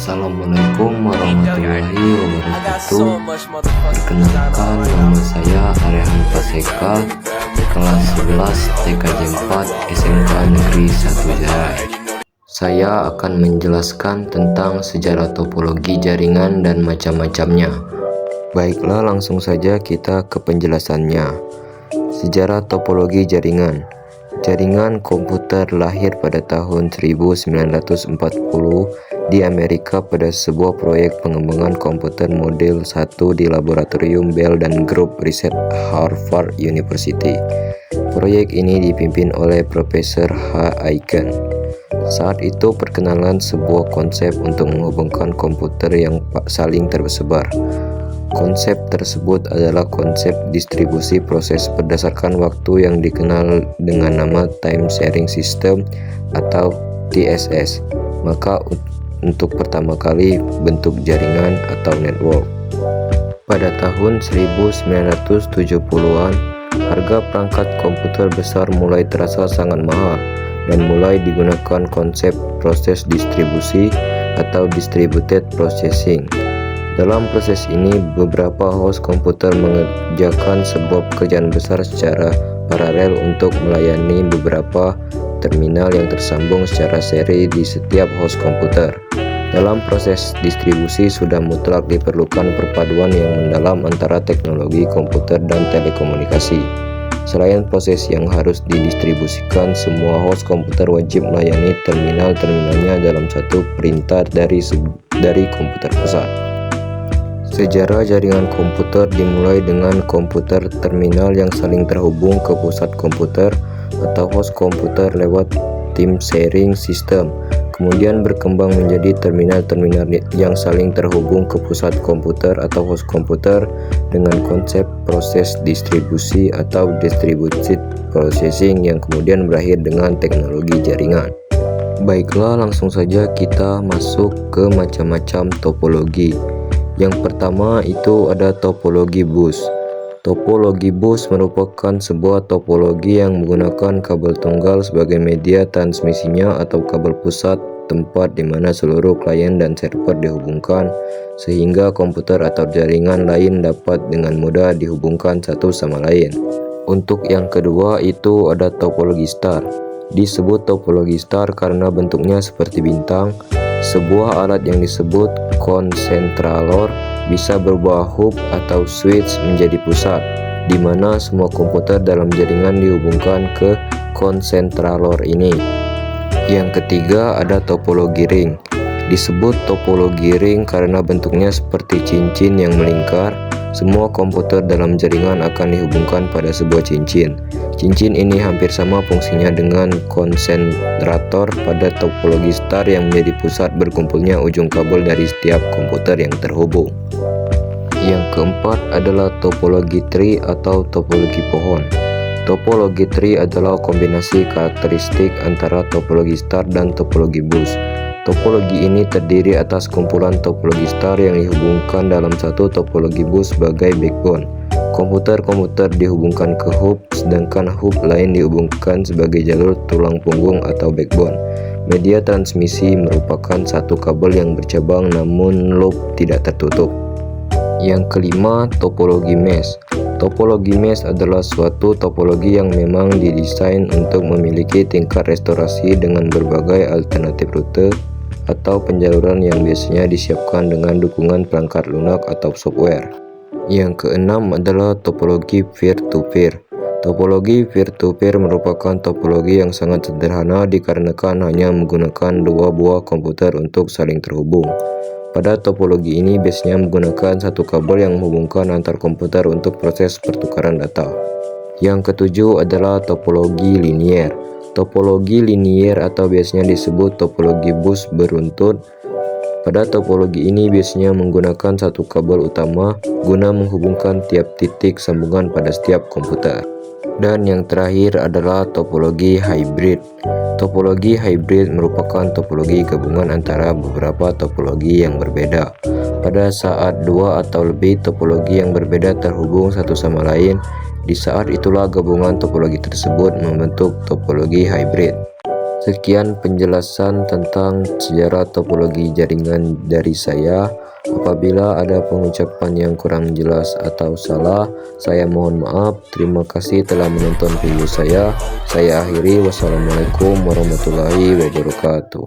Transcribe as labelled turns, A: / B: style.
A: Assalamualaikum warahmatullahi wabarakatuh. Perkenalkan, nama saya Arehan Paseka, kelas 11 TKJ 4 SMK Negeri 1 Jarai. Saya akan menjelaskan tentang sejarah topologi jaringan dan macam-macamnya. Baiklah, langsung saja kita ke penjelasannya. Sejarah topologi jaringan. Jaringan komputer lahir pada tahun 1940 di Amerika pada sebuah proyek pengembangan komputer model 1 di laboratorium Bell dan grup riset Harvard University. Proyek ini dipimpin oleh Profesor H. Aiken. Saat itu perkenalan sebuah konsep untuk menghubungkan komputer yang saling tersebar. Konsep tersebut adalah konsep distribusi proses berdasarkan waktu yang dikenal dengan nama Time Sharing System atau TSS. Maka untuk pertama kali bentuk jaringan atau network. Pada tahun 1970-an, harga perangkat komputer besar mulai terasa sangat mahal dan mulai digunakan konsep proses distribusi atau distributed processing. Dalam proses ini, beberapa host komputer mengerjakan sebuah pekerjaan besar secara paralel untuk melayani beberapa terminal yang tersambung secara seri di setiap host komputer. Dalam proses distribusi sudah mutlak diperlukan perpaduan yang mendalam antara teknologi komputer dan telekomunikasi. Selain proses yang harus didistribusikan, semua host komputer wajib melayani terminal-terminalnya dalam satu perintah dari komputer pusat. Sejarah jaringan komputer dimulai dengan komputer terminal yang saling terhubung ke pusat komputer atau host komputer lewat time sharing system, kemudian berkembang menjadi terminal-terminal yang saling terhubung ke pusat komputer atau host komputer dengan konsep proses distribusi atau distributed processing yang kemudian berakhir dengan teknologi jaringan. Baiklah, langsung saja kita masuk ke macam-macam topologi. Yang pertama itu ada topologi bus. Topologi bus merupakan sebuah topologi yang menggunakan kabel tunggal sebagai media transmisinya atau kabel pusat tempat di mana seluruh klien dan server dihubungkan sehingga komputer atau jaringan lain dapat dengan mudah dihubungkan satu sama lain. Untuk yang kedua itu ada topologi star. Disebut topologi star karena bentuknya seperti bintang. Sebuah alat yang disebut konsentralor bisa berubah hub atau switch menjadi pusat, di mana semua komputer dalam jaringan dihubungkan ke konsentralor ini. Yang ketiga ada topologi ring. Disebut topologi ring karena bentuknya seperti cincin yang melingkar. Semua komputer dalam jaringan akan dihubungkan pada sebuah cincin. Cincin ini hampir sama fungsinya dengan konsentrator pada topologi star yang menjadi pusat berkumpulnya ujung kabel dari setiap komputer yang terhubung. Yang keempat adalah topologi tree atau topologi pohon. Topologi tree adalah kombinasi karakteristik antara topologi star dan topologi bus. Topologi ini terdiri atas kumpulan topologi star yang dihubungkan dalam satu topologi bus sebagai backbone. Komputer-komputer dihubungkan ke hub, sedangkan hub lain dihubungkan sebagai jalur tulang punggung atau backbone. Media transmisi merupakan satu kabel yang bercabang namun loop tidak tertutup. Yang kelima, topologi mesh. Topologi mesh adalah suatu topologi yang memang didesain untuk memiliki tingkat restorasi dengan berbagai alternatif rute atau penjaluran yang biasanya disiapkan dengan dukungan perangkat lunak atau software. Yang keenam adalah topologi peer-to-peer. Topologi peer-to-peer merupakan topologi yang sangat sederhana dikarenakan hanya menggunakan dua buah komputer untuk saling terhubung. Pada topologi ini biasanya menggunakan satu kabel yang menghubungkan antar komputer untuk proses pertukaran data. Yang ketujuh adalah topologi linier. Topologi linier atau biasanya disebut topologi bus beruntun. Pada topologi ini biasanya menggunakan satu kabel utama guna menghubungkan tiap titik sambungan pada setiap komputer. Dan yang terakhir adalah topologi hybrid. Topologi hybrid merupakan topologi gabungan antara beberapa topologi yang berbeda. Pada saat dua atau lebih topologi yang berbeda terhubung satu sama lain, di saat itulah gabungan topologi tersebut membentuk topologi hybrid. Sekian penjelasan tentang sejarah topologi jaringan dari saya. Apabila ada pengucapan yang kurang jelas atau salah, saya mohon maaf. Terima kasih telah menonton video saya. Saya akhiri. Wassalamualaikum warahmatullahi wabarakatuh.